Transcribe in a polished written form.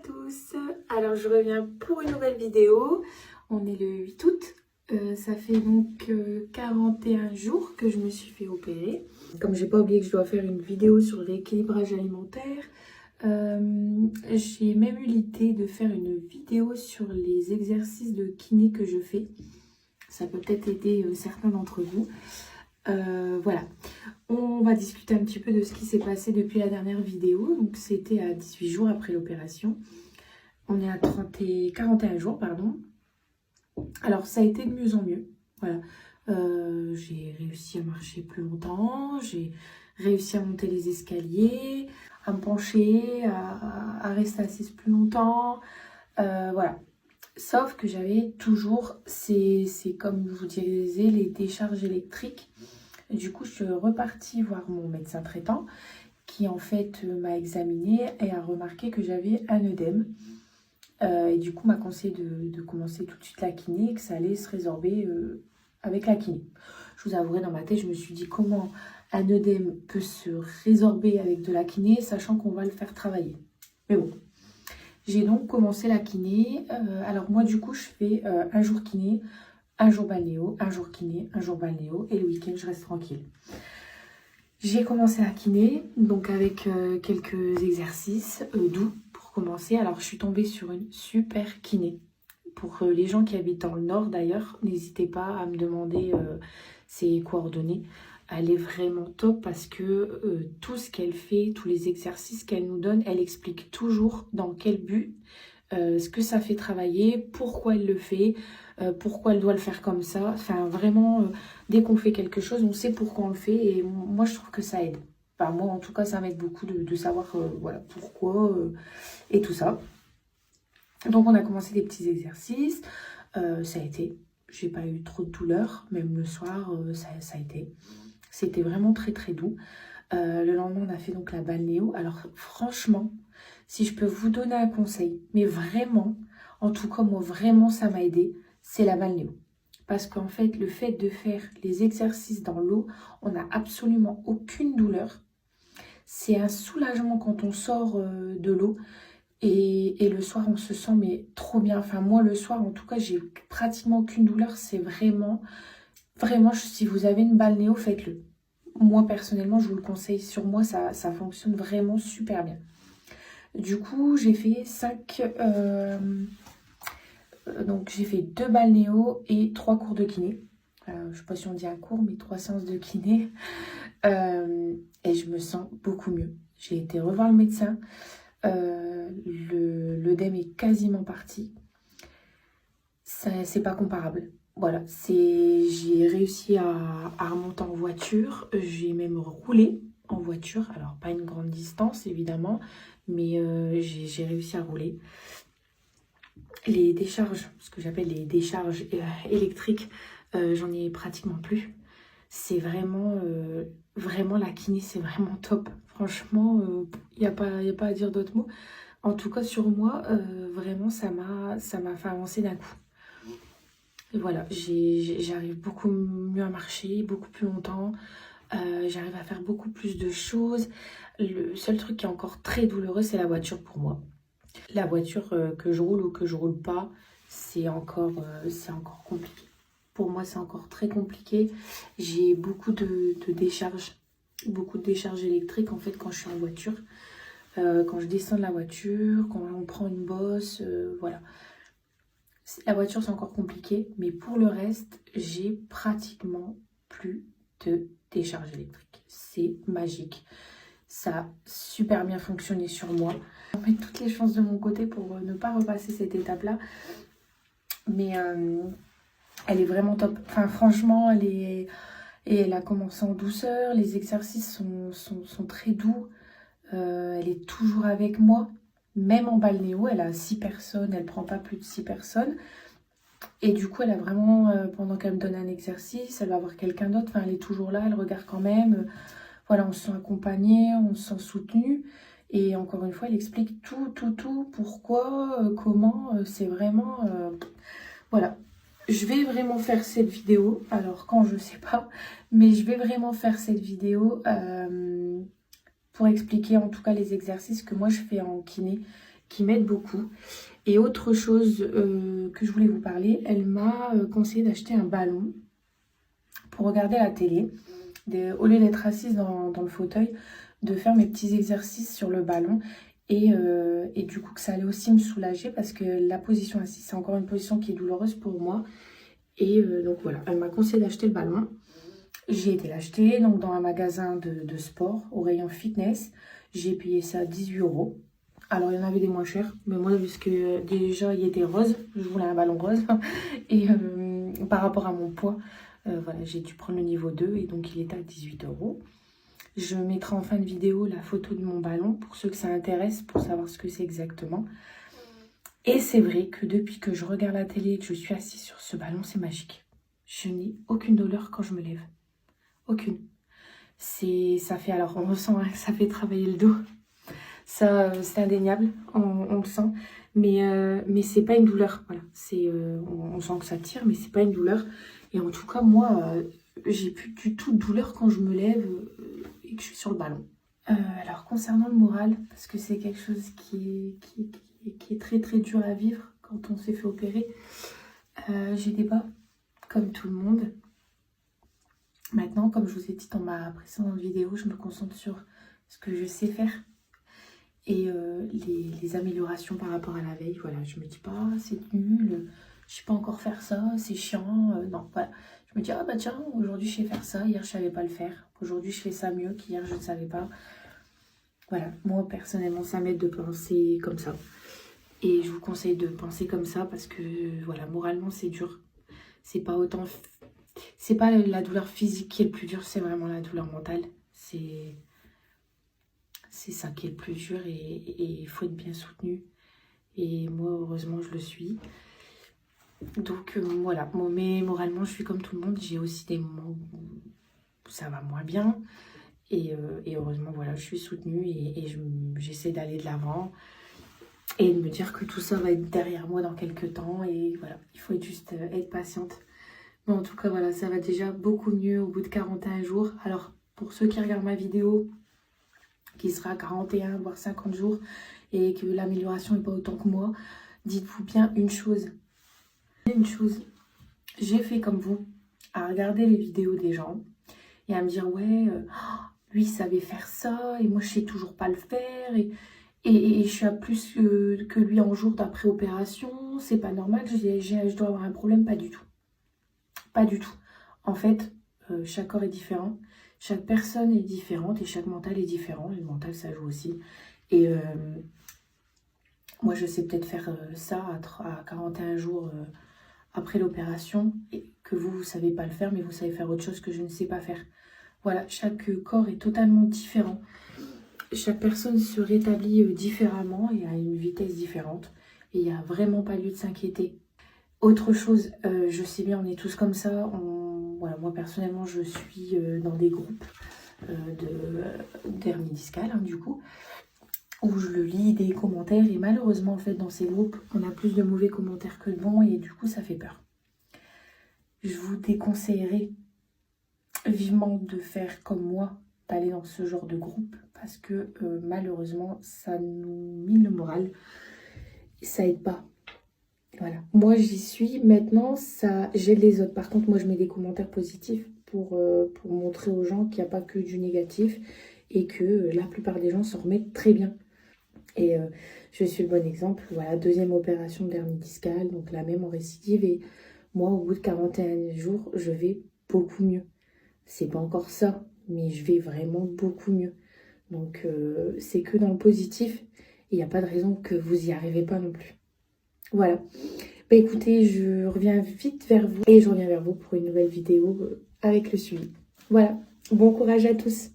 tous, alors je reviens pour une nouvelle vidéo. On est le 8 août, ça fait donc 41 jours que je me suis fait opérer. Comme j'ai pas oublié que je dois faire une vidéo sur l'équilibrage alimentaire, j'ai même eu l'idée de faire une vidéo sur les exercices de kiné que je fais. Ça peut peut-être aider certains d'entre vous. Voilà, on va discuter un petit peu de ce qui s'est passé depuis la dernière vidéo. Donc c'était à 18 jours après l'opération. On est à 41 jours, pardon. Alors ça a été de mieux en mieux. Voilà, j'ai réussi à marcher plus longtemps, j'ai réussi à monter les escaliers, à me pencher, à rester assise plus longtemps. Voilà. Sauf que j'avais toujours, c'est comme je vous disais, les décharges électriques. Du coup, je suis repartie voir mon médecin traitant qui en fait m'a examinée et a remarqué que j'avais un œdème. Et du coup, m'a conseillé de commencer tout de suite la kiné et que ça allait se résorber avec la kiné. Je vous avouerai, dans ma tête, je me suis dit comment un œdème peut se résorber avec de la kiné, sachant qu'on va le faire travailler. Mais bon, j'ai donc commencé la kiné. Alors moi, du coup, je fais un jour kiné, un jour balnéo, un jour kiné, un jour balnéo, et le week-end, je reste tranquille. J'ai commencé la kiné, donc avec quelques exercices doux pour commencer. Alors, je suis tombée sur une super kiné. Pour les gens qui habitent dans le nord, d'ailleurs, n'hésitez pas à me demander ses coordonnées. Elle est vraiment top parce que tout ce qu'elle fait, tous les exercices qu'elle nous donne, elle explique toujours dans quel but, ce que ça fait travailler, pourquoi elle le fait, pourquoi elle doit le faire comme ça. Enfin, vraiment, dès qu'on fait quelque chose, on sait pourquoi on le fait. Et moi, je trouve que ça aide. Enfin, moi, en tout cas, ça m'aide beaucoup de savoir voilà, pourquoi et tout ça. Donc, on a commencé des petits exercices. Ça a été... J'ai pas eu trop de douleur. Même le soir, ça a été... C'était vraiment très, très doux. Le lendemain, on a fait donc la balnéo. Alors, franchement, si je peux vous donner un conseil, mais vraiment, en tout cas, moi, vraiment, ça m'a aidé, c'est la balnéo. Parce qu'en fait, le fait de faire les exercices dans l'eau, on n'a absolument aucune douleur. C'est un soulagement quand on sort de l'eau. Et le soir, on se sent mais trop bien. Enfin, moi, le soir, en tout cas, j'ai pratiquement aucune douleur. C'est vraiment, vraiment, si vous avez une balnéo, faites-le. Moi, personnellement, je vous le conseille. Sur moi, ça fonctionne vraiment super bien. Du coup, j'ai fait 5... donc, j'ai fait 2 balnéos et 3 cours de kiné. Je ne sais pas si on dit un cours, mais 3 séances de kiné. Et je me sens beaucoup mieux. J'ai été revoir le médecin. L'œdème est quasiment parti. C'est pas comparable. Voilà, j'ai réussi à remonter en voiture. J'ai même roulé en voiture. Alors, pas une grande distance, évidemment, mais j'ai réussi à rouler. Les décharges, ce que j'appelle les décharges électriques, j'en ai pratiquement plus. C'est vraiment, vraiment la kiné, c'est vraiment top. Franchement, il n'y a pas à dire d'autres mots. En tout cas, sur moi, vraiment, ça m'a fait avancer d'un coup. Et voilà, j'arrive beaucoup mieux à marcher, beaucoup plus longtemps. J'arrive à faire beaucoup plus de choses. Le seul truc qui est encore très douloureux, c'est la voiture pour moi. La voiture, que je roule ou que je roule pas, c'est encore compliqué. Pour moi, c'est encore très compliqué. J'ai beaucoup de décharges électriques en fait quand je suis en voiture. Quand je descends de la voiture, quand on prend une bosse, voilà. La voiture, c'est encore compliqué, mais pour le reste, j'ai pratiquement plus de décharge électrique. C'est magique. Ça a super bien fonctionné sur moi. On met toutes les chances de mon côté pour ne pas repasser cette étape-là. Mais elle est vraiment top. Enfin, franchement, elle a commencé en douceur. Les exercices sont très doux. Elle est toujours avec moi. Même en balnéo, elle a 6 personnes. Elle ne prend pas plus de 6 personnes. Et du coup, elle a vraiment, pendant qu'elle me donne un exercice, elle va voir quelqu'un d'autre. Enfin, elle est toujours là, elle regarde quand même. Voilà, on se sent accompagné, on se sent soutenu. Et encore une fois, elle explique tout, pourquoi, comment. C'est vraiment... voilà. Je vais vraiment faire cette vidéo. Alors, quand, je sais pas. Mais je vais vraiment faire cette vidéo pour expliquer en tout cas les exercices que moi je fais en kiné qui m'aide beaucoup. Et autre chose que je voulais vous parler, elle m'a conseillé d'acheter un ballon pour regarder la télé. Au lieu d'être assise dans le fauteuil, de faire mes petits exercices sur le ballon. Et du coup, que ça allait aussi me soulager parce que la position assise, c'est encore une position qui est douloureuse pour moi. Et donc voilà, elle m'a conseillé d'acheter le ballon. J'ai été l'acheter donc dans un magasin de sport au rayon fitness. J'ai payé ça 18 €. Alors il y en avait des moins chers, mais moi puisque déjà il était rose, je voulais un ballon rose. Et par rapport à mon poids, voilà, j'ai dû prendre le niveau 2 et donc il était à 18 €. Je mettrai en fin de vidéo la photo de mon ballon pour ceux que ça intéresse, pour savoir ce que c'est exactement. Et c'est vrai que depuis que je regarde la télé et que je suis assise sur ce ballon, c'est magique. Je n'ai aucune douleur quand je me lève. Aucune. Ça fait, alors on ressent hein, que ça fait travailler le dos. Ça, c'est indéniable, on le sent. Mais c'est pas une douleur. Voilà. On sent que ça tire, mais c'est pas une douleur. Et en tout cas, moi, j'ai plus du tout de douleur quand je me lève et que je suis sur le ballon. Alors concernant le moral, parce que c'est quelque chose qui est très très dur à vivre quand on s'est fait opérer, j'ai des bas, comme tout le monde. Maintenant, comme je vous ai dit dans ma précédente vidéo, je me concentre sur ce que je sais faire et les améliorations par rapport à la veille. Voilà, je me dis pas, c'est nul, je sais pas encore faire ça, c'est chiant. Non, voilà. Je me dis, ah bah tiens, aujourd'hui je sais faire ça, hier je savais pas le faire. Aujourd'hui je fais ça mieux qu'hier je ne savais pas. Voilà, moi personnellement ça m'aide de penser comme ça. Et je vous conseille de penser comme ça parce que voilà, moralement c'est dur. C'est pas autant... C'est pas la douleur physique qui est le plus dur, c'est vraiment la douleur mentale. C'est ça qui est le plus dur et il faut être bien soutenu. Et moi, heureusement, je le suis. Donc voilà, mais moralement, je suis comme tout le monde. J'ai aussi des moments où ça va moins bien. Et heureusement, voilà, je suis soutenue et j'essaie d'aller de l'avant. Et de me dire que tout ça va être derrière moi dans quelques temps. Et voilà, il faut juste être patiente. Mais en tout cas, voilà, ça va déjà beaucoup mieux au bout de 41 jours. Alors, pour ceux qui regardent ma vidéo, qui sera à 41 voire 50 jours, et que l'amélioration n'est pas autant que moi, dites-vous bien une chose. J'ai fait comme vous, à regarder les vidéos des gens, et à me dire, ouais, lui, il savait faire ça, et moi, je sais toujours pas le faire, et je suis à plus que lui en jour d'après opération, c'est pas normal, je dois avoir un problème, pas du tout. Pas du tout. En fait, chaque corps est différent, chaque personne est différente et chaque mental est différent. Et le mental, ça joue aussi. Et moi, je sais peut-être faire ça à 41 jours après l'opération et que vous ne savez pas le faire, mais vous savez faire autre chose que je ne sais pas faire. Voilà, chaque corps est totalement différent. Chaque personne se rétablit différemment et à une vitesse différente. Et il n'y a vraiment pas lieu de s'inquiéter. Autre chose, je sais bien, on est tous comme ça. Voilà, moi personnellement, je suis dans des groupes d'hernie discale, hein, du coup, où je lis des commentaires. Et malheureusement, en fait, dans ces groupes, on a plus de mauvais commentaires que de bons. Et du coup, ça fait peur. Je vous déconseillerais vivement de faire comme moi, d'aller dans ce genre de groupe. Parce que malheureusement, ça nous mine le moral. Et ça aide pas. Voilà, moi j'y suis, maintenant ça j'aide les autres. Par contre, moi je mets des commentaires positifs pour montrer aux gens qu'il n'y a pas que du négatif et que la plupart des gens s'en remettent très bien. Et je suis le bon exemple. Voilà, deuxième opération d'hernie discale, donc la même en récidive. Et moi, au bout de 41 jours, je vais beaucoup mieux. C'est pas encore ça, mais je vais vraiment beaucoup mieux. Donc c'est que dans le positif. Il n'y a pas de raison que vous y arrivez pas non plus. Voilà. Bah écoutez, je reviens vite vers vous et je reviens vers vous pour une nouvelle vidéo avec le suivi. Voilà. Bon courage à tous.